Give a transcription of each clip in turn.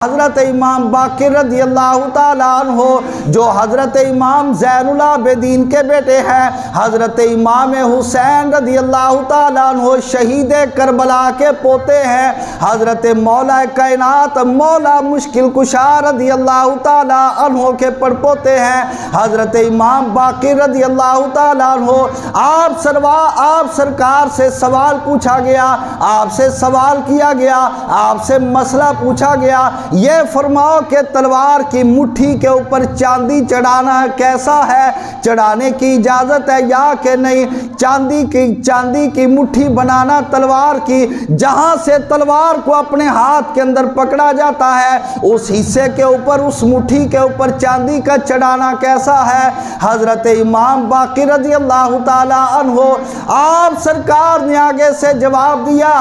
حضرت امام باقر رضی اللہ تعالیٰ عنہ جو حضرت امام زین العابدین کے بیٹے ہیں، حضرت امام حسین رضی اللہ تعالیٰ عنہ شہید کربلا کے پوتے ہیں، حضرت مولا کائنات مولا مشکل کشا رضی اللہ تعالیٰ عنہ کے پڑپوتے ہیں، حضرت امام باقر رضی اللہ تعالیٰ عنہ۔ آپ سرکار سے سوال پوچھا گیا، آپ سے سوال کیا گیا، آپ سے مسئلہ پوچھا گیا، یہ فرماؤ کہ تلوار کی مٹھی کے اوپر چاندی چڑھانا کیسا ہے، چڑھانے کی اجازت ہے یا کہ نہیں؟ چاندی کی مٹھی بنانا تلوار کی، جہاں سے تلوار کو اپنے ہاتھ کے اندر پکڑا جاتا ہے اس حصے کے اوپر، اس مٹھی کے اوپر چاندی کا چڑھانا کیسا ہے؟ حضرت امام باقر رضی اللہ تعالی عنہ آپ سرکار نے آگے سے جواب دیا،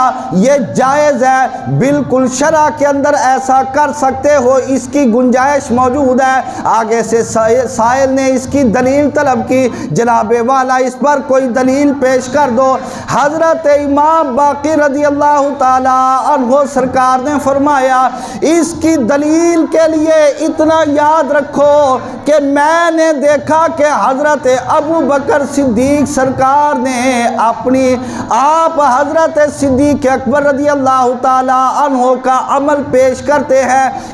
یہ جائز ہے، بالکل شرع کے اندر ایسا کر سکتے ہو، اس کی گنجائش موجود ہے۔ آگے سے سائل نے اس کی دلیل طلب کی، جناب والا اس پر کوئی دلیل پیش کر دو۔ حضرت امام باقر رضی اللہ تعالی عنہ سرکار نے فرمایا، اس کی دلیل کے لیے اتنا یاد رکھو کہ میں نے دیکھا کہ حضرت ابو بکر صدیق سرکار نے آپ حضرت صدیق اکبر رضی اللہ تعالی عنہ کا عمل پیش کرتے ہیں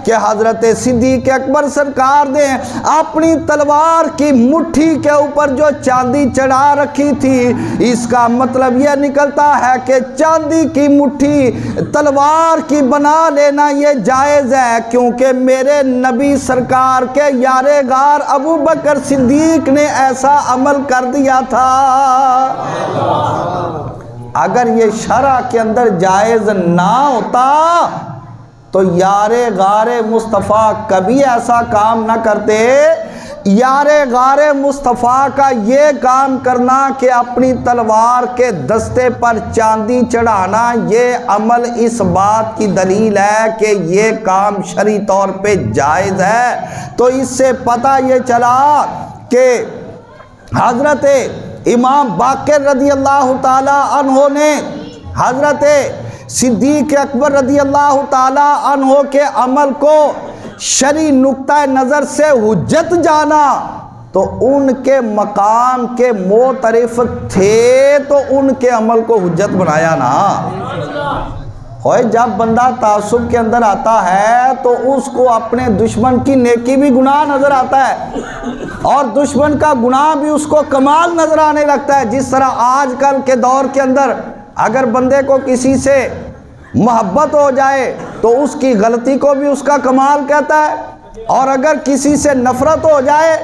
کہ حضرت صدیق اکبر سرکار نے اپنی تلوار کی مٹھی کے اوپر جو چاندی چڑھا رکھی تھی، اس کا مطلب یہ نکلتا ہے کہ چاندی کی مٹھی تلوار کی بنا لینا یہ جائز ہے، کیونکہ میرے نبی سرکار کے یار غار ابو بکر صدیق نے ایسا عمل کر دیا تھا۔ اگر یہ شرع کے اندر جائز نہ ہوتا تو یار غار مصطفیٰ کبھی ایسا کام نہ کرتے۔ یار غار مصطفیٰ کا یہ کام کرنا کہ اپنی تلوار کے دستے پر چاندی چڑھانا، یہ عمل اس بات کی دلیل ہے کہ یہ کام شرعی طور پہ جائز ہے۔ تو اس سے پتہ یہ چلا کہ حضرت امام باقر رضی اللہ تعالی عنہ نے حضرت صدیق اکبر رضی اللہ تعالی عنہ کے عمل کو شرعی نقطہ نظر سے حجت جانا، تو ان کے مقام کے معترف تھے تو ان کے عمل کو حجت بنایا نا۔ ہوئے جب بندہ تعصب کے اندر آتا ہے تو اس کو اپنے دشمن کی نیکی بھی گناہ نظر آتا ہے اور دشمن کا گناہ بھی اس کو کمال نظر آنے لگتا ہے۔ جس طرح آج کل کے دور کے اندر اگر بندے کو کسی سے محبت ہو جائے تو اس کی غلطی کو بھی اس کا کمال کہتا ہے، اور اگر کسی سے نفرت ہو جائے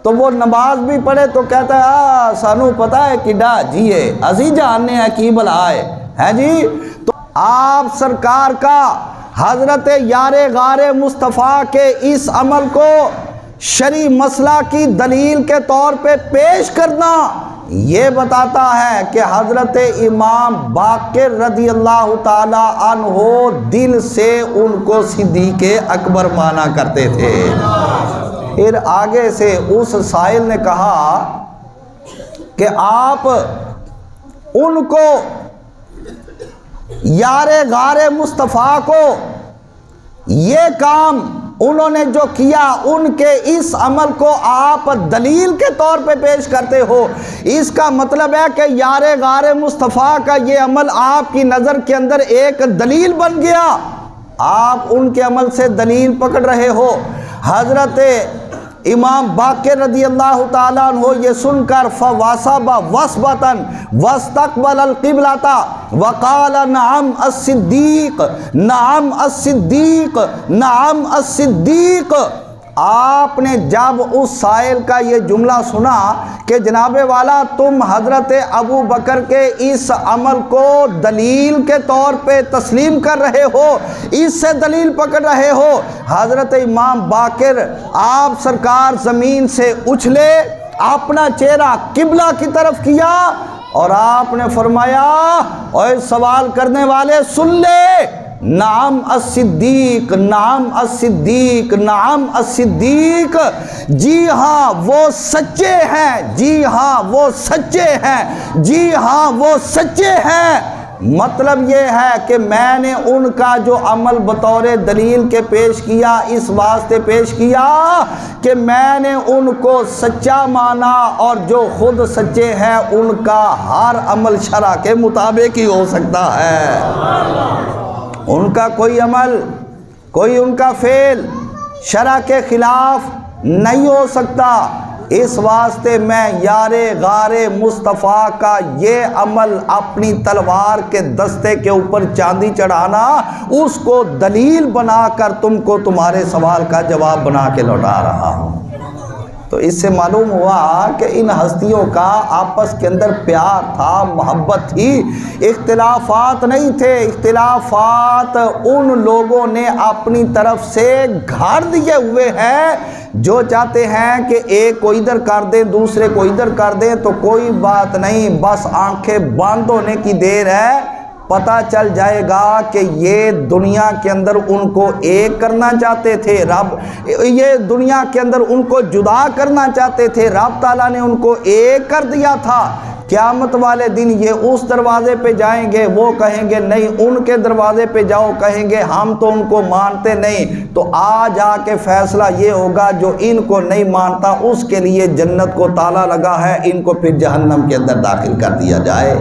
تو وہ نماز بھی پڑھے تو کہتا ہے سانو پتہ ہے کڈا جی ہے، ازی جاننے ہیں کی بلا ہے جی۔ تو آپ سرکار کا حضرت یار غار مصطفیٰ کے اس عمل کو شرعی مسئلہ کی دلیل کے طور پہ پیش کرنا یہ بتاتا ہے کہ حضرت امام باقر رضی اللہ تعالی عنہ دل سے ان کو صدیق اکبر مانا کرتے تھے۔ پھر آگے سے اس سائل نے کہا کہ آپ ان کو یار غار مصطفیٰ کو یہ کام انہوں نے جو کیا ان کے اس عمل کو آپ دلیل کے طور پہ پیش کرتے ہو، اس کا مطلب ہے کہ یار غار مصطفیٰ کا یہ عمل آپ کی نظر کے اندر ایک دلیل بن گیا، آپ ان کے عمل سے دلیل پکڑ رہے ہو۔ حضرت امام باقر رضی اللہ تعالیٰ عنہ یہ سن کر فواسب وسبتاً واستقبل القبلۃ وقال نعم الصدیق نعم الصدیق نعم الصدیق۔ آپ نے جب اس سائل کا یہ جملہ سنا کہ جناب والا تم حضرت ابو بکر کے اس عمل کو دلیل کے طور پہ تسلیم کر رہے ہو، اس سے دلیل پکڑ رہے ہو، حضرت امام باقر آپ سرکار زمین سے اچھلے، اپنا چہرہ قبلہ کی طرف کیا اور آپ نے فرمایا اے سوال کرنے والے سن لے، نعم الصدیق نعم الصدیق نعم الصدیق، جی ہاں وہ سچے ہیں، جی ہاں وہ سچے ہیں، جی ہاں وہ سچے ہیں۔ مطلب یہ ہے کہ میں نے ان کا جو عمل بطور دلیل کے پیش کیا، اس واسطے پیش کیا کہ میں نے ان کو سچا مانا، اور جو خود سچے ہیں ان کا ہر عمل شرع کے مطابق ہی ہو سکتا ہے۔ ان کا کوئی عمل، کوئی ان کا فعل شرع کے خلاف نہیں ہو سکتا۔ اس واسطے میں یار غار مصطفیٰ کا یہ عمل اپنی تلوار کے دستے کے اوپر چاندی چڑھانا، اس کو دلیل بنا کر تم کو تمہارے سوال کا جواب بنا کے لوٹا رہا ہوں۔ تو اس سے معلوم ہوا کہ ان ہستیوں کا آپس کے اندر پیار تھا، محبت تھی، اختلافات نہیں تھے۔ اختلافات ان لوگوں نے اپنی طرف سے گھاڑ دیے ہوئے ہیں، جو چاہتے ہیں کہ ایک کو ادھر کر دیں دوسرے کو ادھر کر دیں تو کوئی بات نہیں، بس آنکھیں بند ہونے کی دیر ہے، پتہ چل جائے گا کہ یہ دنیا کے اندر ان کو ایک کرنا چاہتے تھے رب، یہ دنیا کے اندر ان کو جدا کرنا چاہتے تھے، رب تعالیٰ نے ان کو ایک کر دیا تھا۔ قیامت والے دن یہ اس دروازے پہ جائیں گے، وہ کہیں گے نہیں ان کے دروازے پہ جاؤ، کہیں گے ہم تو ان کو مانتے نہیں۔ تو آج آ کے فیصلہ یہ ہوگا جو ان کو نہیں مانتا اس کے لیے جنت کو تالا لگا ہے، ان کو پھر جہنم کے اندر داخل کر دیا جائے۔